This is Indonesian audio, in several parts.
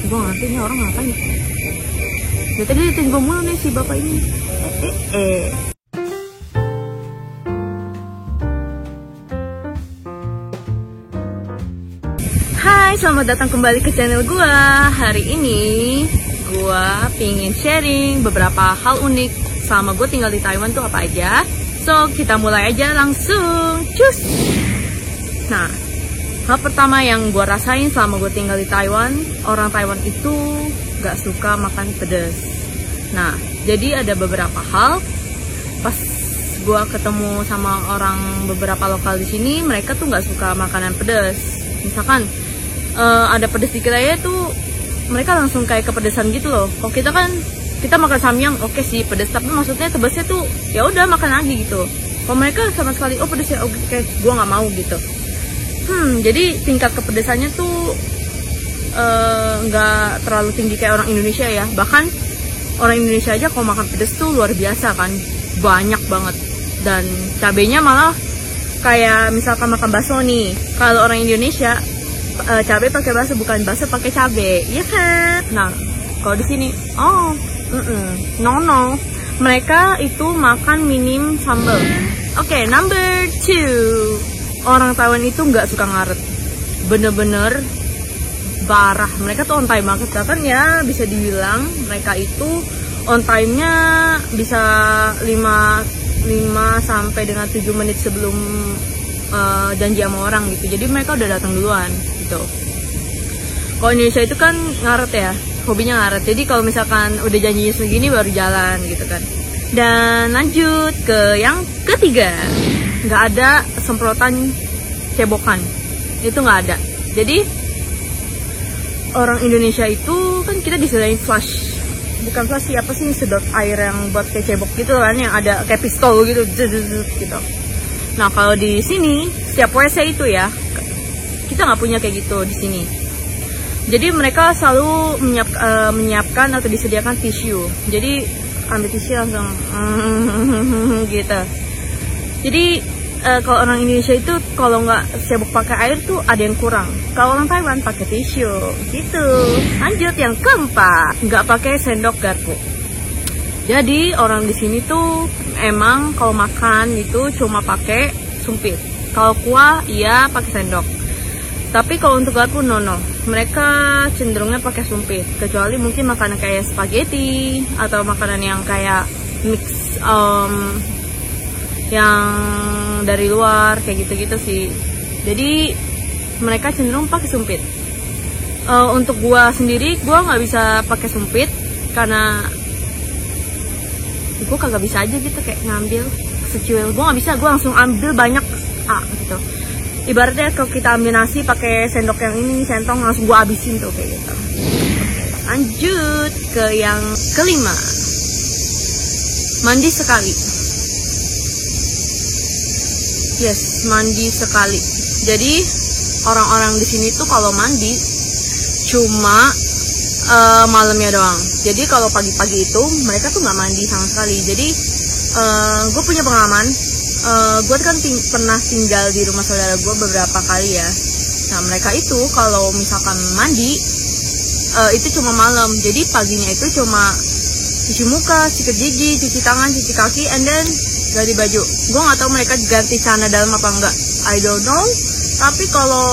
Gue ngerti nih orang ngapain. Ya tadi liatin gue mulu nih si bapak ini. Hai, selamat datang kembali ke channel gue. Hari ini gue pingin sharing beberapa hal unik selama gue tinggal di Taiwan tuh apa aja. So, kita mulai aja langsung. Cus! Nah, hal pertama yang gue rasain selama gue tinggal di Taiwan, orang Taiwan itu gak suka makan pedas. Nah, jadi ada beberapa hal pas gue ketemu sama orang beberapa lokal di sini, mereka tuh gak suka makanan pedas. Misalkan ada pedas dikit aja tuh mereka langsung kayak kepedesan gitu loh. Kalau kita kan kita makan samyang oke sih pedas, tapi maksudnya pedasnya tuh ya udah makan lagi gitu. Kalau mereka sama sekali pedas ya oke, gue nggak mau gitu. Jadi tingkat kepedesannya tuh nggak terlalu tinggi kayak orang Indonesia ya. Bahkan orang Indonesia aja kalau makan pedas tuh luar biasa kan, banyak banget. Dan cabenya malah kayak misalkan makan bakso nih, kalau orang Indonesia cabai pakai bakso, bukan bakso pakai cabai, ya kan? Nah, kalau di sini, no, mereka itu makan minim sambal. Oke, number 2, orang Taiwan itu nggak suka ngaret, bener-bener parah. Mereka tuh on time banget, bahkan ya bisa dibilang mereka itu on time-nya bisa 5 sampai dengan 7 menit sebelum janji sama orang gitu. Jadi mereka udah datang duluan gitu. Kalau Indonesia itu kan ngaret ya, hobinya ngaret. Jadi kalau misalkan udah janjinya segini baru jalan gitu kan. Dan lanjut ke yang ketiga, nggak ada semprotan cebokan, itu nggak ada. Jadi orang Indonesia itu kan kita disediain flash, bukan flash sih, apa sih, sedot air yang buat kayak cebok gitu kan, yang ada kayak pistol gitu, gitu. Nah kalau di sini setiap WC itu ya kita nggak punya kayak gitu di sini. Jadi mereka selalu menyiapkan atau disediakan tisu. Jadi ambil tisu langsung gitu. Jadi kalau orang Indonesia itu kalau nggak cebok pakai air tuh ada yang kurang. Kalau orang Taiwan pakai tisu gitu. Lanjut yang keempat, nggak pakai sendok garpu. Jadi orang di sini tuh emang kalau makan itu cuma pakai sumpit. Kalau kuah iya pakai sendok. Tapi kalau untuk garpu no, mereka cenderungnya pakai sumpit. Kecuali mungkin makanan kayak spaghetti atau makanan yang kayak mix yang dari luar kayak gitu-gitu sih. Jadi mereka cenderung pakai sumpit. Untuk gua sendiri gua nggak bisa pakai sumpit karena gue kagak bisa aja gitu kayak ngambil secuil. Gue nggak bisa, gue langsung ambil banyak gitu. Ibaratnya kalau kita ambil nasi pakai sendok yang ini, sentong langsung gue habisin tuh kayak gitu. Lanjut ke yang kelima, mandi sekali. Yes, mandi sekali. Jadi orang-orang di sini tuh kalau mandi cuma malamnya doang. Jadi kalau pagi-pagi itu mereka tuh nggak mandi sama sekali. Jadi gue punya pengalaman. Gue kan pernah tinggal di rumah saudara gue beberapa kali ya. Nah mereka itu kalau misalkan mandi itu cuma malam. Jadi paginya itu cuma cuci muka, sikat gigi, cuci tangan, cuci kaki, and then ganti baju. Gue nggak tahu mereka ganti celana dalam apa enggak. I don't know. Tapi kalau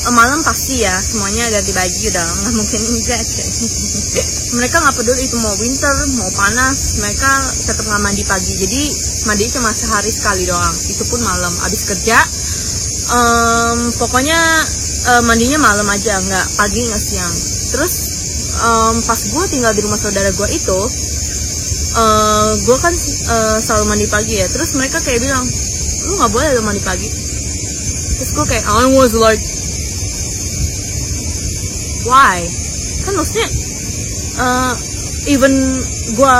malam pasti ya semuanya ganti baju dong, nggak mungkin enggak. Mereka nggak peduli itu mau winter mau panas, mereka tetap nggak mandi pagi. Jadi mandi cuma sehari sekali doang, itu pun malam abis kerja. Pokoknya mandinya malam aja, nggak pagi nggak siang. Terus pas gue tinggal di rumah saudara gue itu gue kan selalu mandi pagi ya. Terus mereka kayak bilang lu nggak boleh lo mandi pagi. Terus gue kayak I was like why? Kan maksudnya even gue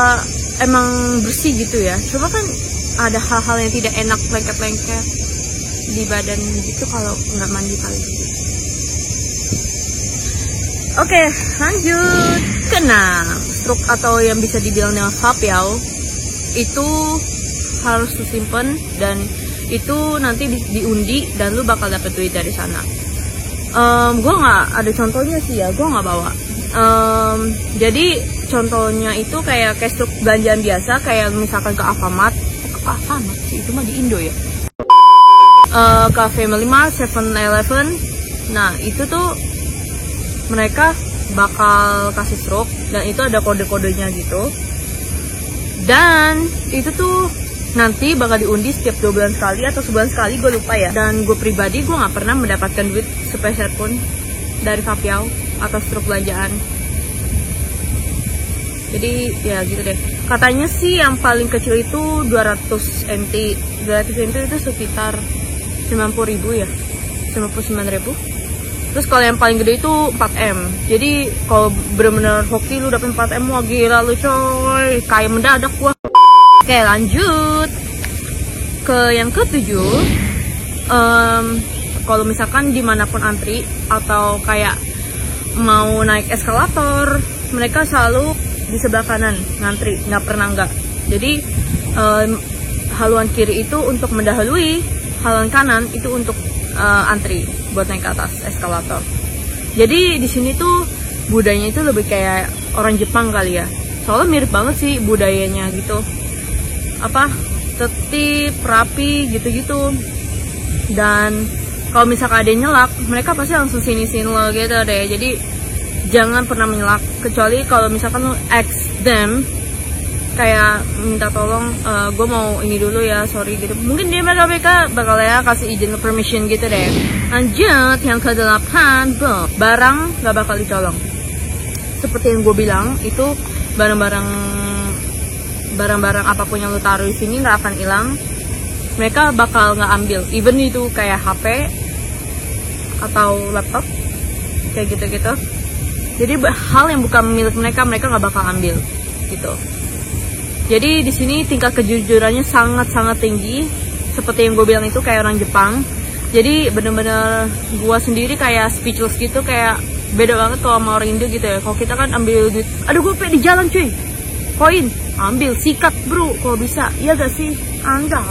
emang bersih gitu ya, coba kan ada hal-hal yang tidak enak lengket-lengket di badan gitu kalau nggak mandi pagi. Oke, lanjut ke 6, stroke atau yang bisa dibilang dengan fapiao itu harus disimpan dan itu nanti diundi dan lu bakal dapet duit dari sana. Gue nggak ada contohnya sih ya, gue nggak bawa. Jadi contohnya itu kayak struk belanjaan biasa, kayak misalkan ke Alfamart sih, itu mah di Indo ya. Ke Family Mart, 7-Eleven. Nah itu tuh mereka bakal kasih struk, dan itu ada kode-kodenya gitu. Dan itu tuh nanti bakal diundi setiap 2 bulan sekali atau sebulan sekali, gue lupa ya. Dan gue pribadi, gue gak pernah mendapatkan duit sepeser pun dari Fapiao atau struk belanjaan. Jadi ya gitu deh. Katanya sih yang paling kecil itu 200 NT. 200 NT itu sekitar 90.000 ya, 99.000. Terus kalau yang paling gede itu 4M. Jadi kalau bener-bener hoki lu dapet 4M, wah gila lu coy, kayak mendadak gua. Oke lanjut ke yang ke-7. Kalau misalkan dimanapun antri atau kayak mau naik eskalator, mereka selalu di sebelah kanan ngantri, nggak pernah enggak. Jadi haluan kiri itu untuk mendahului, haluan kanan itu untuk antri buat naik ke atas eskalator. Jadi di sini tuh budayanya itu lebih kayak orang Jepang kali ya. Soalnya mirip banget sih budayanya gitu. Apa? Tertib, rapi gitu-gitu. Dan kalau misalkan ada yang nyelak, mereka pasti langsung sini-sini lo gitu deh. Jadi jangan pernah menyelak, kecuali kalau misalkan lo ask them, kayak minta tolong, gue mau ini dulu ya, sorry gitu. Mungkin dia mereka bakal ya kasih izin permission gitu deh. Lanjut yang ke-8, barang gak bakal dicolong. Seperti yang gue bilang, itu barang-barang apapun yang lo taruh di sini nggak akan hilang. Mereka bakal nggak ambil, even itu kayak HP atau laptop kayak gitu-gitu. Jadi hal yang bukan milik mereka nggak bakal ambil gitu. Jadi di sini tingkat kejujurannya sangat-sangat tinggi, seperti yang gue bilang itu kayak orang Jepang. Jadi bener-bener gue sendiri kayak speechless gitu, kayak beda banget kalau sama orang Indo gitu ya. Kalau kita kan ambil duit, aduh gue di jalan cuy, koin, ambil, sikat bro, kalau bisa, iya gak sih? Anda.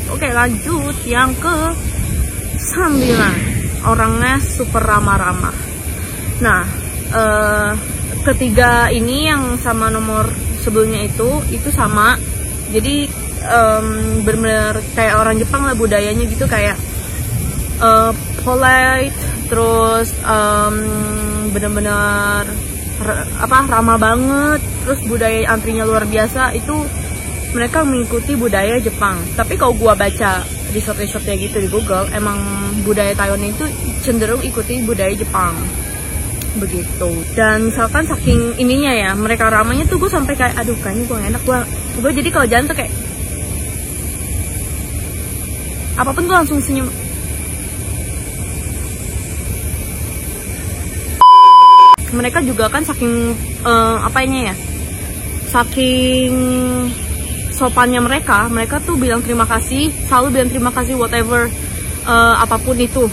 Oke lanjut yang ke-9, orangnya super ramah-ramah. Nah, ketiga ini yang sama nomor sebelumnya itu sama. Jadi bener-bener kayak orang Jepang lah budayanya gitu, kayak polite, terus bener-bener ramah banget, terus budaya antrinya luar biasa. Itu mereka mengikuti budaya Jepang. Tapi kalau gua baca resort-resortnya gitu di Google, emang budaya Taiwan itu cenderung ikuti budaya Jepang begitu. Dan misalkan saking ininya ya, mereka ramanya tuh gue sampai kayak aduh kayaknya gue enak, gue jadi kalau jalan tuh kayak apapun gue langsung senyum. Mereka juga kan saking apanya ya, saking sopannya mereka tuh bilang terima kasih, selalu bilang terima kasih whatever apapun itu.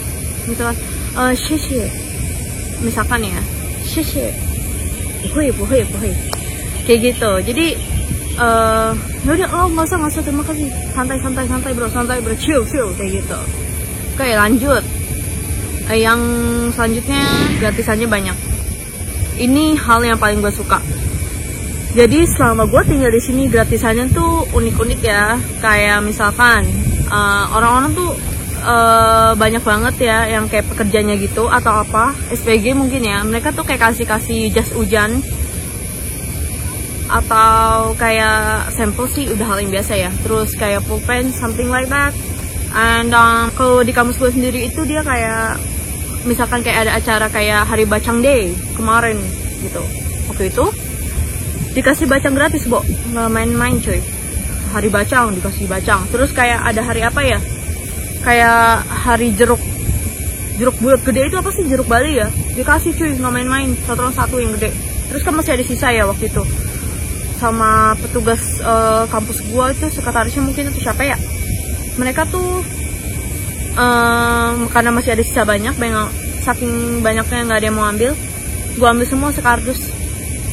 Misalkan shishie, misalkan ya, shishie, buhui, kayak gitu. Jadi yaudah, nggak usah terima kasih, santai bro, chill kayak gitu. Oke lanjut, yang selanjutnya gratisannya banyak. Ini hal yang paling gue suka. Jadi selama gue tinggal di sini, gratisannya tuh unik-unik ya. Kayak misalkan orang-orang tuh banyak banget ya yang kayak pekerjanya gitu atau apa, SPG mungkin ya, mereka tuh kayak kasih jas hujan atau kayak sampel sih udah hal yang biasa ya. Terus kayak pulpen, something like that. And kalau di kampus gue sendiri itu dia kayak misalkan kayak ada acara kayak Hari Bacang Day kemarin gitu, waktu itu dikasih bacang gratis, Bo. Nggak main-main cuy. Hari bacang, dikasih bacang. Terus kayak ada hari apa ya, kayak hari jeruk bulat gede itu apa sih, jeruk Bali ya, dikasih cuy, nggak main-main, satu yang gede. Terus kan masih ada sisa ya waktu itu, sama petugas kampus gua itu, sekretarisnya mungkin itu siapa ya, mereka tuh karena masih ada sisa banyak, saking banyaknya nggak ada yang mau ambil, gua ambil semua sekardus.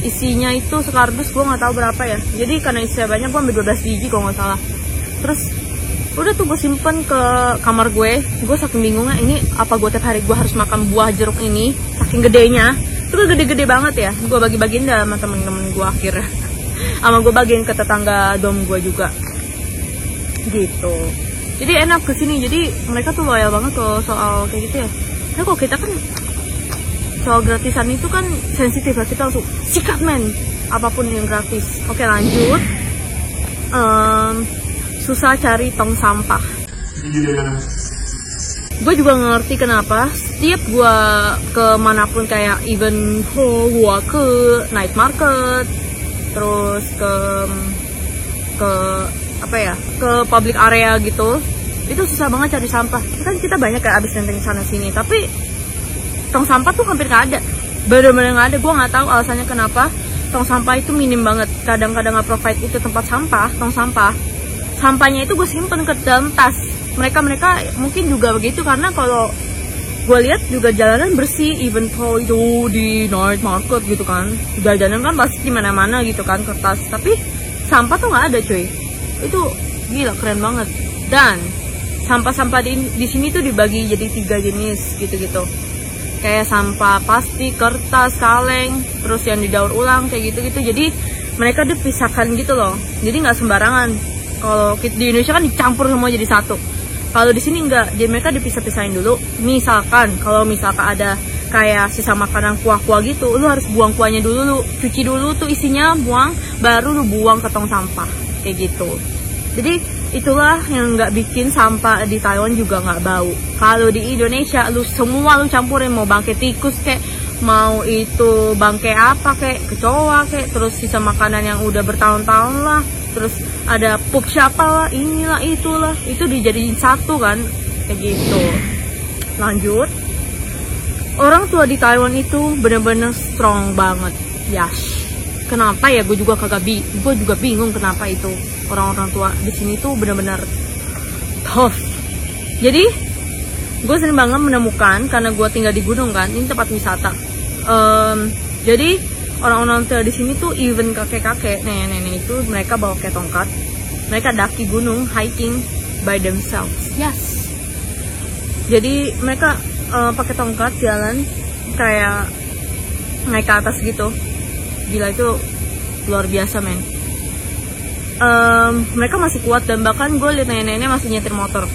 Isinya itu sekardus gua nggak tahu berapa ya, jadi karena isinya banyak gua ambil 12 biji kalau nggak salah. Terus Udah tuh gue simpen ke kamar gue saking bingungnya, ini apa gue tiap hari gue harus makan buah jeruk ini, saking gedenya. Itu kan gede-gede banget ya, gue bagi-bagiin dah sama temen-temen gue akhirnya. Sama gue bagiin ke tetangga dom gue juga gitu. Jadi enak kesini, jadi mereka tuh loyal banget tuh soal kayak gitu ya. Nah kok kita kan soal gratisan itu kan sensitif lah, kita langsung sikat men apapun yang gratis. Oke lanjut. Susah cari tong sampah. Gue juga ngerti kenapa setiap gue kemanapun kayak even gue ke night market, terus ke apa ya, ke public area gitu, itu susah banget cari sampah. Kan kita banyak kayak abis nenteng sana sini, tapi tong sampah tuh hampir nggak ada, bener-bener nggak ada. Gue nggak tahu alasannya kenapa. Tong sampah itu minim banget. Kadang-kadang nggak provide itu tempat sampah, tong sampah. Sampahnya itu gue simpen ke dalam tas. Mereka mungkin juga begitu, karena kalau gue lihat juga jalanan bersih, even kalau itu di night market gitu kan, jajanan kan pasti di mana-mana gitu kan kertas, tapi sampah tuh nggak ada cuy. Itu gila keren banget. Dan sampah-sampah di sini tuh dibagi jadi 3 jenis gitu-gitu. Kayak sampah plastik, kertas, kaleng, terus yang didaur ulang kayak gitu-gitu. Jadi mereka dipisahkan gitu loh. Jadi nggak sembarangan. Kalau di Indonesia kan dicampur semua jadi satu. Kalau di sini enggak, jadi mereka dipisah-pisahin dulu. Misalkan kalau ada kayak sisa makanan kuah-kuah gitu, lu harus buang kuahnya dulu, lu cuci dulu tuh isinya, buang, baru lu buang ke tong sampah kayak gitu. Jadi itulah yang nggak bikin sampah di Taiwan juga nggak bau. Kalau di Indonesia lu semua lu campurin, mau bangkai tikus kayak, mau itu bangkai apa kayak, kecoa kayak, terus sisa makanan yang udah bertahun-tahun lah, terus ada pup siapa lah, inilah itulah, itu dijadiin satu kan kayak gitu. Lanjut, orang tua di Taiwan itu bener-bener strong banget. Yash, kenapa ya, gue juga bingung kenapa itu orang-orang tua di sini tuh bener-bener tough. Jadi gue sering banget menemukan, karena gue tinggal di gunung kan, ini tempat wisata. Jadi orang-orang tua di sini tuh even kakek-kakek, nenek-nenek itu mereka bawa kayak tongkat, mereka daki gunung, hiking by themselves. Yes. Jadi mereka pakai tongkat jalan kayak naik ke atas gitu. Gila, itu luar biasa men. Mereka masih kuat, dan bahkan gue liat nenek-nenek masih nyetir motor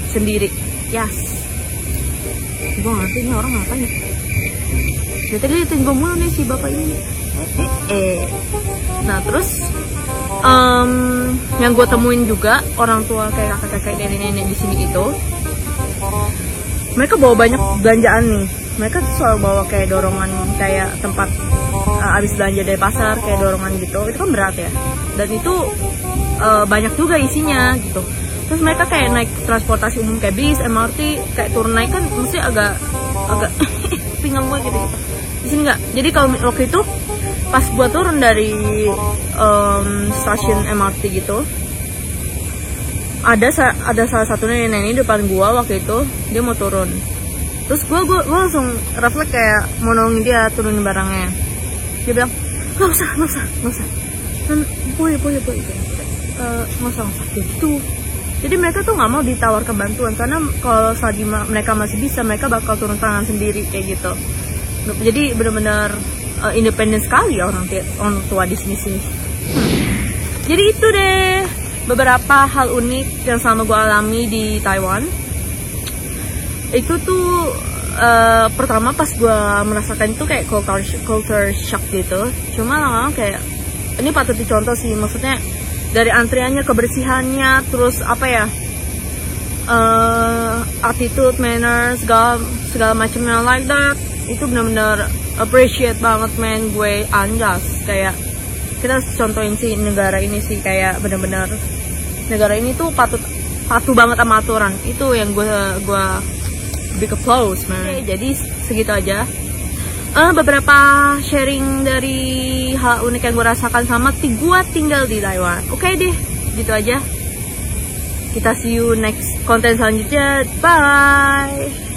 sendiri. Yes. Gue ngerti ini orang ngapain ya. Dia tadi liatin gue mulu nih si bapak ini. Nah terus yang gue temuin juga orang tua kayak kakek-kakek, nenek-nenek di sini itu, mereka bawa banyak belanjaan nih. Mereka tuh selalu bawa kayak dorongan, kayak tempat abis belanja dari pasar, kayak dorongan gitu. Itu kan berat ya, dan itu banyak juga isinya gitu. Terus mereka kayak naik transportasi umum kayak bis, MRT, kayak turun naik kan mesti agak pinggang gue gitu. Di sini nggak. Jadi kalau waktu itu pas gue turun dari stasiun MRT gitu, ada salah satu nenek di depan gue waktu itu, dia mau turun. Terus gue langsung refleks kayak mau nolongin dia turunin barangnya. Dia bilang nggak usah, boleh nggak usah gitu. Jadi mereka tuh nggak mau ditawarkan bantuan, karena kalau selagi mereka masih bisa, mereka bakal turun tangan sendiri kayak gitu. Jadi benar-benar independen sekali orang tua di sini. Jadi itu deh beberapa hal unik yang selama gue alami di Taiwan. Itu tuh pertama pas gue merasakan itu kayak culture shock gitu. Cuma lama-lama kayak ini patut dicontoh sih, maksudnya dari antriannya, kebersihannya, terus apa ya, attitude, manners, segala macamnya like that. Itu benar-benar appreciate banget men, gue anjas. Kayak kita contohin sih negara ini sih, kayak benar-benar negara ini tuh patuh banget sama aturan. Itu yang gue big applause man. Okay, jadi segitu aja beberapa sharing dari hal unik yang gue rasakan sama gue tinggal di Taiwan. Oke deh, gitu aja. Kita see you next konten selanjutnya. Bye.